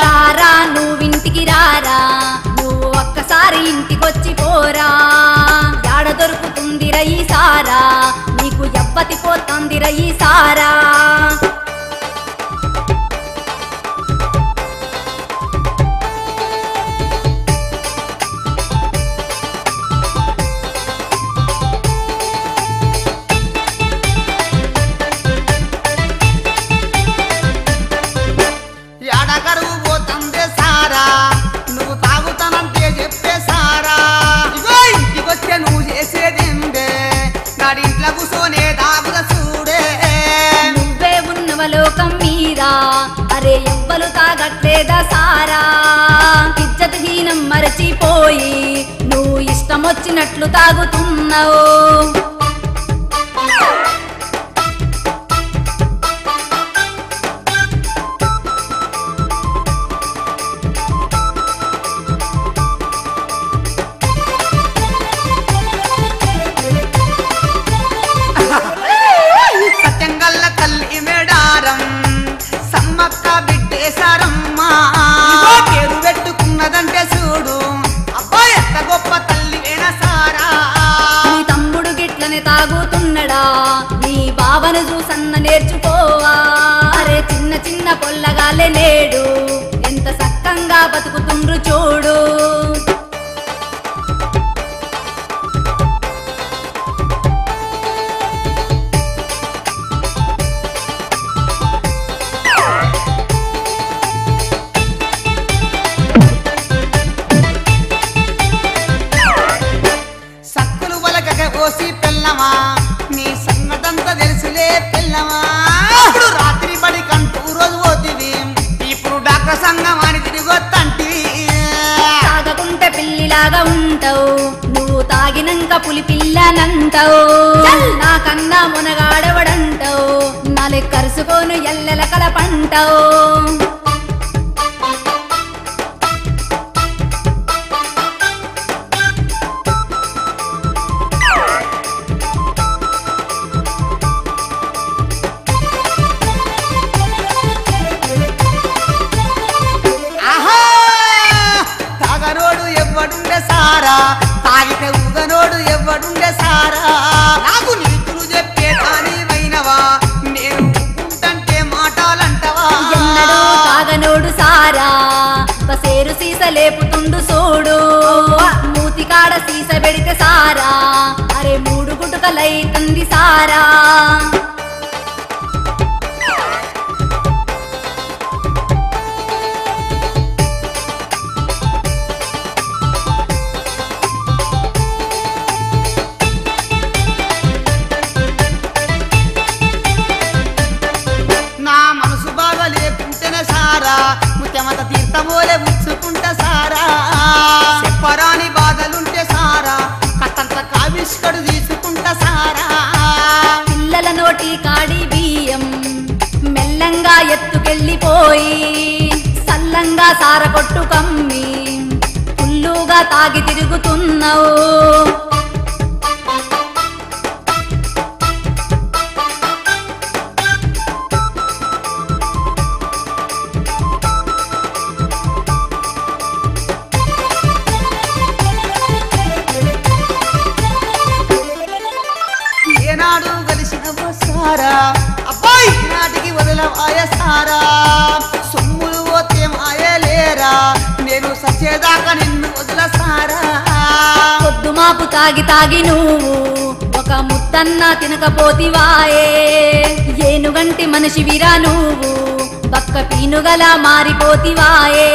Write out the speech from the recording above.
రారా నువ్వింటికి రారా, నువ్వు ఒక్కసారి ఇంటికొచ్చి పోరా. యాడ దొరుకుతుందిర ఈ సారా, నీకు ఎవ్వతి పోతందిర ఈ సారా. ఎడగరువు పోతందే సారా, నువ్వు తాగుతానంటే చెప్పే సారా. ఇగో ఇంటికొచ్చే నువ్వు చేసేదేందే, గాడింట్లో కూసోనే దాగుద చూడే. నువ్వే ఉన్నవలోకం మీరా, అరే ఎవ్వలు తాగట్లేదా సారా. ఇజ్జత్ హీనం మరచిపోయి నువ్వు ఇష్టం వచ్చినట్లు తాగుతున్నావు. సత్యంగల్ల తల్లి మేడారం సమ్మక్క బిడ్డేశారమ్మా, పేరు పెట్టుకున్నదంటే చూడు అబ్బాయి ఎంత గొప్ప తల్లి వేణ సారా. నీ తమ్ముడు గిట్లనే తాగుతున్నడా, నీ బావను చూసన్న నేర్చుకోవా. అరే చిన్న చిన్న పొల్లగాలే నేడు ఎంత సక్కంగా బతుకుతుండ్రు చూడు. సక్కులు వలకక పోసి పెళ్ళమా, నీ సంగతంతా తెలుసులే పెళ్ళమా. ఇప్పుడు రాత్రి బడి కంటూ రోజు పోతివి, ఇప్పుడు డాక్టర్ సంఘం అని తిరిగొత్తంటివి. తాగకుంటే పిల్లిలాగా ఉంటావు, నువ్వు తాగినంక పులి పిల్లనంటావు. నాకన్నా మునగాడవడంటావు, నాలే కరుసుకోను ఎల్లెల కలపంటావు. ఆహా తాగనోడు ఎవ్వడుండే సారా, తాగితే ఊగనోడు ఎవ్వడుండే సారా. నాకు నీతులు చెప్పే కానీ వైనవా, నేను ఊకుంటంటే మాటలంటవా. ఎన్నడూ తాగనోడు సారా, బసేరు సీస లేపుతుండు సూడు. మూతికాడ సీస పెడితే సారా, అరే మూడు గుటుకలైతుంది సారా. నా మనసు బాగా లేకుంటేనే సారా, ముత్యమత తీర్థమోలే ముచ్చుకుంటా సారా. చెప్పరాని బాధలుంటే సారా, కట్టంత కావిష్కడు తీసుకుంటా సారా. పిల్లల నోటి కాడి బియ్యం మెల్లంగా ఎత్తుకెళ్ళిపోయి, సల్లంగా సార కొట్టు కమ్మి ఫుల్లుగా తాగి తిరుగుతున్నావు. ఏనాడు కలిసిన సారా, అబ్బాయి నాటికి వదలవాయ సారా. సొమ్ములు పోతే మాయలేరా, నేను సచ్చేదాకా నిన్ను వదిల సారా. పొద్దు మాపు తాగి తాగి నువ్వు ఒక ముద్దన్న తినకపోతివాయే. ఏనుగంటి మనిషివిరా నువ్వు, బక్క పీనుగలా మారిపోతివాయే.